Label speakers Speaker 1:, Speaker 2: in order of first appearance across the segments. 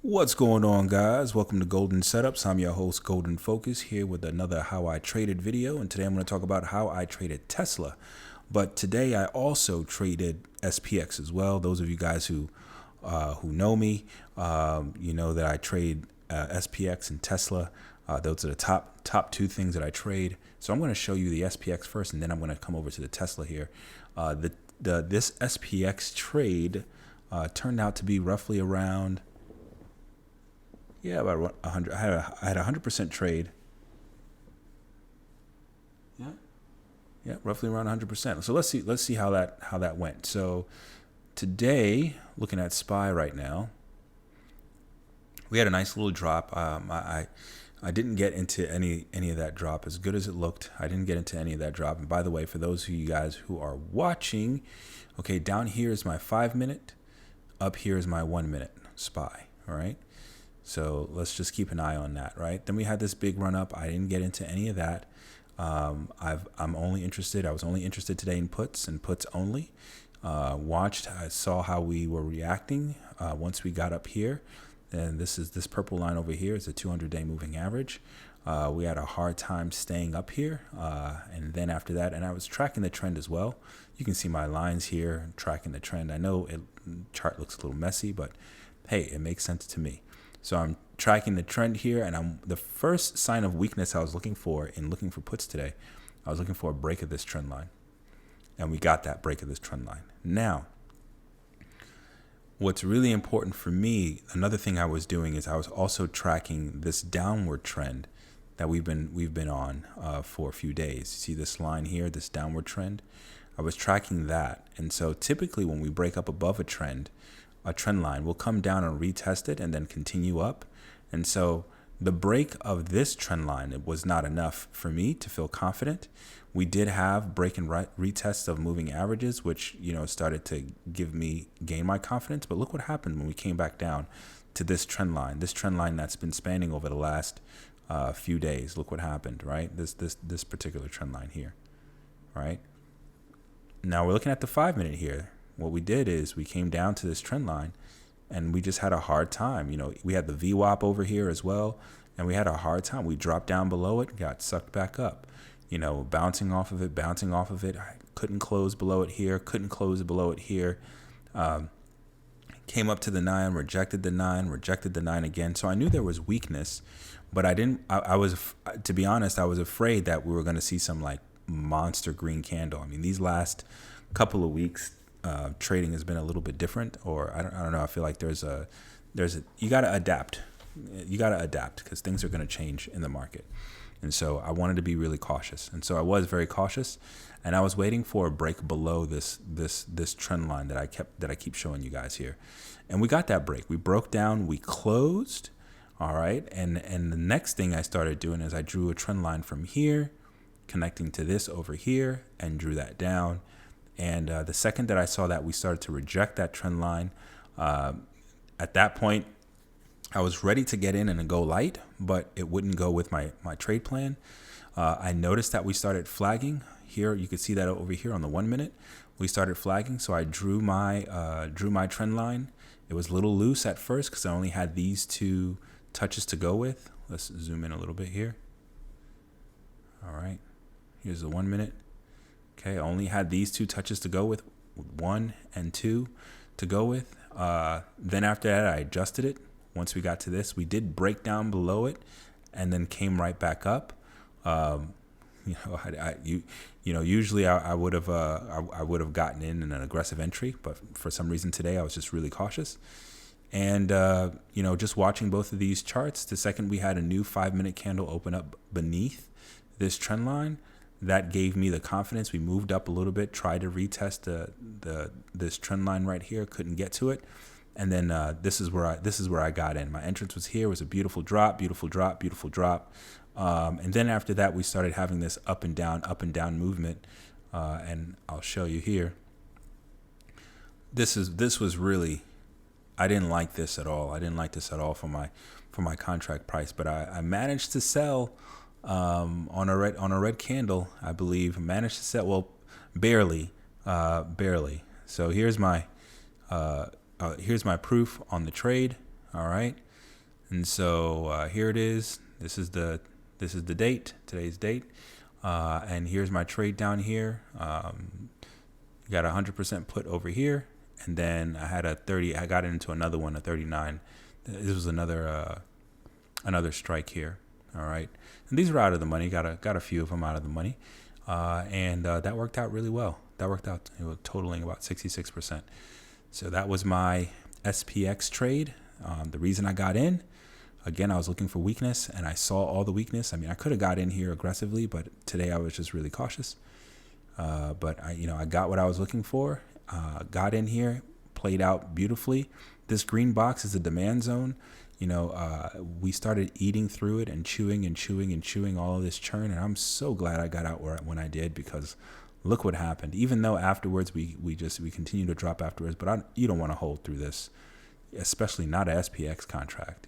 Speaker 1: What's going on, guys? Welcome to Golden Setups. I'm your host, Golden Focus, here with another How I Traded video. And today I'm going to talk about how I traded Tesla. But today I also traded SPX as well. Those of you guys who know me, you know that I trade SPX and Tesla. Those are the top two things that I trade. So I'm going to show you the SPX first, and then I'm going to come over to the Tesla here. This SPX trade turned out to be roughly around. Yeah, about 100. I had a 100% trade. Yeah, roughly around 100%. So let's see how that went. So today, looking at SPY right now, we had a nice little drop. I didn't get into any of that drop. As good as it looked, I didn't get into any of that drop. And by the way, for those of you guys who are watching, okay, down here is my 5-minute, up here is my 1-minute SPY. All right. So let's just keep an eye on that, right? Then we had this big run up. I didn't get into any of that. I was only interested today in puts and puts only. I saw how we were reacting once we got up here. And this purple line over here is a 200-day moving average. We had a hard time staying up here. And then after that, and I was tracking the trend as well. You can see my lines here, tracking the trend. I know chart looks a little messy, but hey, it makes sense to me. So I'm tracking the trend here, and the first sign of weakness I was looking for in looking for puts today, I was looking for a break of this trend line. And we got that break of this trend line. Now, what's really important for me, another thing I was doing is I was also tracking this downward trend that we've been on for a few days. See this line here, this downward trend? I was tracking that. And so typically when we break up above a trend line, will come down and retest it and then continue up. And so the break of this trend line, it was not enough for me to feel confident. We did have break and retests of moving averages, which, started to gain my confidence. But look what happened when we came back down to this trend line that's been spanning over the last few days. Look what happened, right? This particular trend line here, right? Now we're looking at the 5-minute here. What we did is we came down to this trend line and we just had a hard time. We had the VWAP over here as well, and we had a hard time. We dropped down below it, got sucked back up, bouncing off of it. I couldn't close below it here, came up to the 9, rejected the 9 again. So I knew there was weakness, but to be honest, I was afraid that we were going to see some like monster green candle. I mean, these last couple of weeks, trading has been a little bit different, or I don't know. I feel like you got to adapt. You got to adapt because things are going to change in the market. And so I wanted to be really cautious. And so I was very cautious, and I was waiting for a break below this trend line that I keep showing you guys here. And we got that break. We broke down, we closed. All right. And the next thing I started doing is I drew a trend line from here, connecting to this over here, and drew that down. And the second that I saw that, we started to reject that trend line. At that point, I was ready to get in and go light, but it wouldn't go with my trade plan. I noticed that we started flagging here. You could see that over here on the 1-minute. We started flagging, so I drew my trend line. It was a little loose at first because I only had these two touches to go with. Let's zoom in a little bit here. All right, here's the 1-minute. Okay, I only had these two touches to go with, 1 and 2 to go with. Then after that, I adjusted it. Once we got to this, we did break down below it, and then came right back up. Usually I would have gotten in an aggressive entry, but for some reason today I was just really cautious. And just watching both of these charts, the second we had a new 5-minute candle open up beneath this trend line, that gave me the confidence. We moved up a little bit, tried to retest this trend line right here, couldn't get to it, and then this is where I got in. My entrance was here. It was a beautiful drop, and then after that we started having this up and down movement, and I'll show you here. This was really, I didn't like this at all. For my contract price, but I managed to sell. On a red candle, I believe, managed to sell, barely. So here's my proof on the trade. All right. And so here it is. This is the date, today's date. And here's my trade down here. Got 100% put over here. And then I had a 30. I got into another one, a 39. This was another strike here. All right. And these are out of the money. Got a few of them out of the money. And that worked out really well. That worked out, totaling about 66%. So that was my SPX trade. The reason I got in, again, I was looking for weakness, and I saw all the weakness. I mean, I could have got in here aggressively, but today I was just really cautious. But I got what I was looking for. Got in here, played out beautifully. This green box is a demand zone. We started eating through it and chewing and chewing and chewing all of this churn, and I'm so glad I got out when I did, because look what happened. Even though afterwards we continue to drop afterwards, but you don't want to hold through this, especially not a SPX contract.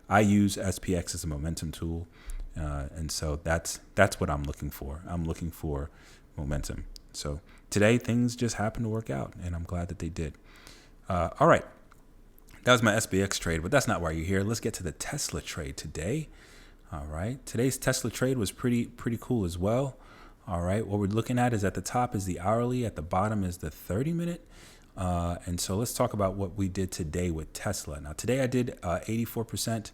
Speaker 1: I use SPX as a momentum tool, and so that's what I'm looking for. I'm looking for momentum. So today things just happened to work out, and I'm glad that they did. All right. That was my SPX trade, but that's not why you're here. Let's get to the Tesla trade today. All right. Today's Tesla trade was pretty cool as well. All right. What we're looking at is at the top is the hourly. At the bottom is the 30-minute. And so let's talk about what we did today with Tesla. Now, today I did 84%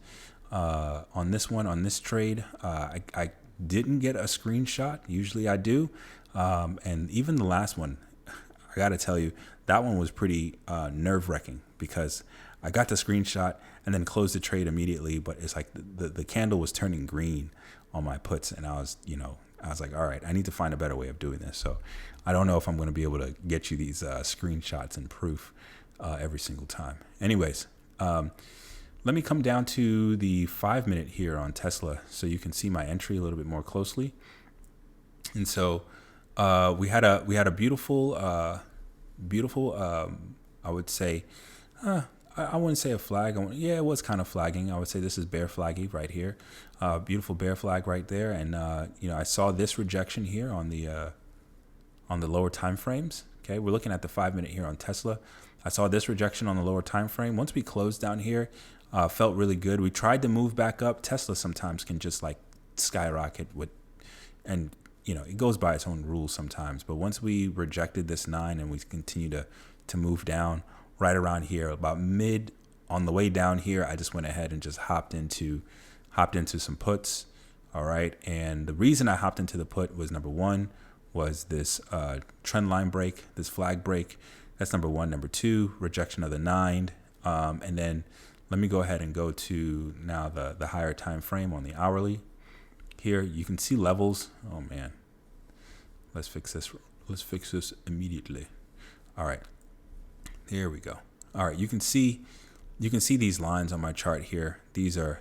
Speaker 1: on this trade. I didn't get a screenshot. Usually I do. And even the last one, I got to tell you, that one was pretty nerve-wracking, because I got the screenshot and then closed the trade immediately. But it's like the candle was turning green on my puts, and I was like, all right, I need to find a better way of doing this. So I don't know if I'm going to be able to get you these screenshots and proof every single time. Anyways, let me come down to the 5-minute here on Tesla so you can see my entry a little bit more closely. And so we had a beautiful, I would say, I wouldn't say a flag. It was kind of flagging. I would say this is bear flaggy right here. Beautiful bear flag right there. And, I saw this rejection here on the lower time frames. Okay. We're looking at the 5-minute here on Tesla. I saw this rejection on the lower time frame. Once we closed down here, felt really good. We tried to move back up. Tesla sometimes can just like skyrocket and it goes by its own rules sometimes. But once we rejected this 9 and we continue to move down, right around here, about mid on the way down here, I just went ahead and just hopped into some puts. All right. And the reason I hopped into the put was, number one, was this trend line break, this flag break. That's number one. Number two, rejection of the 9. And then let me go ahead and go to now the higher time frame on the hourly. Here you can see levels. Oh man. Let's fix this immediately. All right. Here we go. All right, you can see these lines on my chart here. These are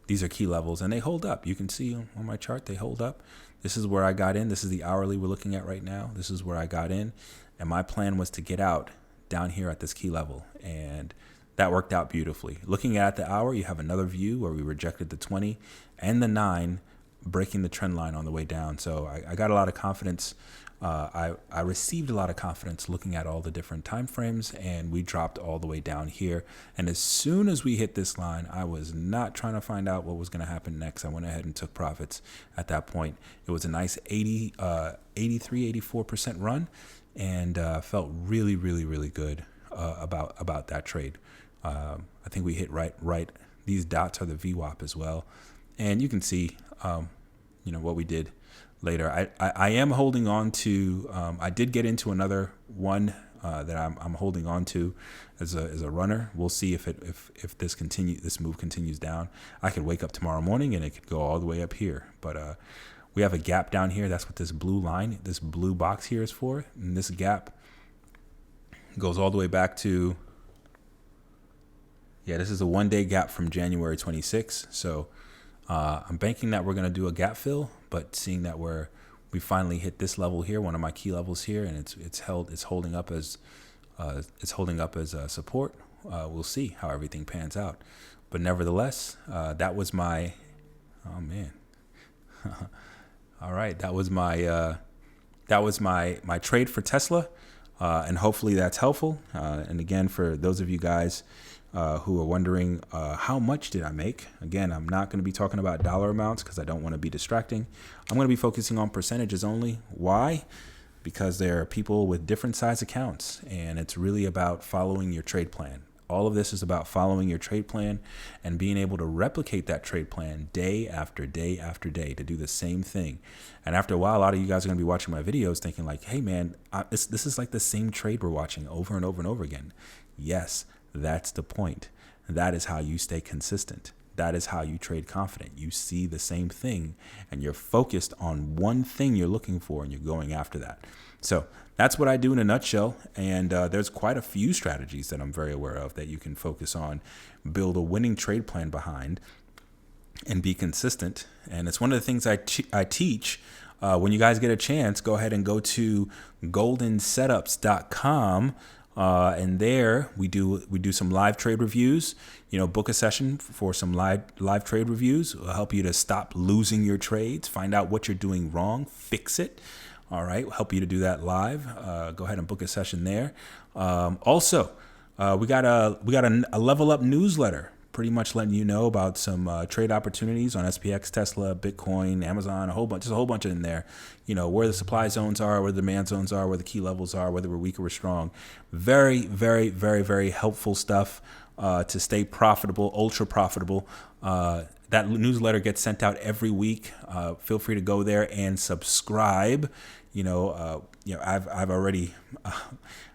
Speaker 1: key levels, and they hold up. You can see on my chart they hold up. This is where I got in. This is the hourly we're looking at right now. This is where I got in, and my plan was to get out down here at this key level, and that worked out beautifully. Looking at the hour, you have another view where we rejected the 20 and the 9, breaking the trend line on the way down. So I got a lot of confidence. I received a lot of confidence looking at all the different time frames, and we dropped all the way down here. And as soon as we hit this line, I was not trying to find out what was going to happen next. I went ahead and took profits at that point. It was a nice 84% run, and felt really, really, really good about that trade. I think we hit right. These dots are the VWAP as well, and you can see what we did later. I am holding on to. I did get into another one that I'm holding on to as a runner. We'll see if this move continues down. I could wake up tomorrow morning and it could go all the way up here. But we have a gap down here. That's what this blue line, this blue box here is for. And this gap goes all the way back to. Yeah, this is a 1-day gap from January 26th. So I'm banking that we're going to do a gap fill, but seeing that we finally hit this level here, one of my key levels here, and it's holding up as support. We'll see how everything pans out. But nevertheless, that was my. Oh man. All right, that was my trade for Tesla. And hopefully that's helpful. And again, for those of you guys who are wondering how much did I make, again, I'm not going to be talking about dollar amounts because I don't want to be distracting. I'm going to be focusing on percentages only. Why? Because there are people with different size accounts, and it's really about following your trade plan. All of this is about following your trade plan and being able to replicate that trade plan day after day after day to do the same thing. And after a while, a lot of you guys are going to be watching my videos thinking like, hey man, this is like the same trade we're watching over and over and over again. Yes, that's the point. That is how you stay consistent. That is how you trade confident. You see the same thing and you're focused on one thing you're looking for and you're going after that. So that's what I do in a nutshell. And there's quite a few strategies that I'm very aware of that you can focus on, build a winning trade plan behind, and be consistent. And it's one of the things I teach. When you guys get a chance, go ahead and go to goldensetups.com. And there we do some live trade reviews. Book a session for some live trade reviews. It'll help you to stop losing your trades, find out what you're doing wrong, fix it. All right, we'll help you to do that live. Go ahead and book a session there. Also, we got a level up newsletter, pretty much letting you know about some trade opportunities on SPX, Tesla, Bitcoin, Amazon, a whole bunch in there. Where the supply zones are, where the demand zones are, where the key levels are, whether we're weak or we're strong. Very, very, very, very helpful stuff to stay profitable, ultra profitable. That newsletter gets sent out every week. Feel free to go there and subscribe. I've already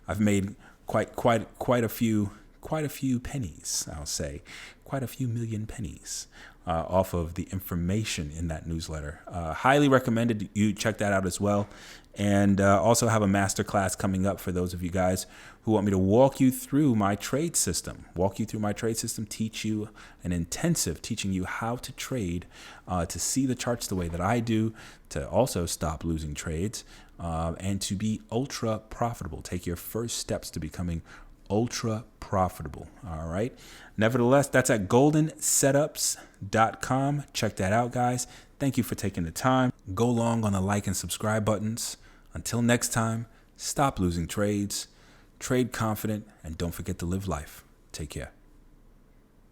Speaker 1: I've made quite a few pennies. I'll say quite a few million pennies off of the information in that newsletter. Highly recommended you check that out as well. And also have a masterclass coming up for those of you guys who want me to walk you through my trade system. Teach you an intensive teaching you how to trade, to see the charts the way that I do, to also stop losing trades, and to be ultra profitable. Take your first steps to becoming ultra profitable. All right. Nevertheless, that's at goldensetups.com. Check that out, guys. Thank you for taking the time. Go long on the like and subscribe buttons. Until next time, stop losing trades, trade confident, and don't forget to live life. Take care.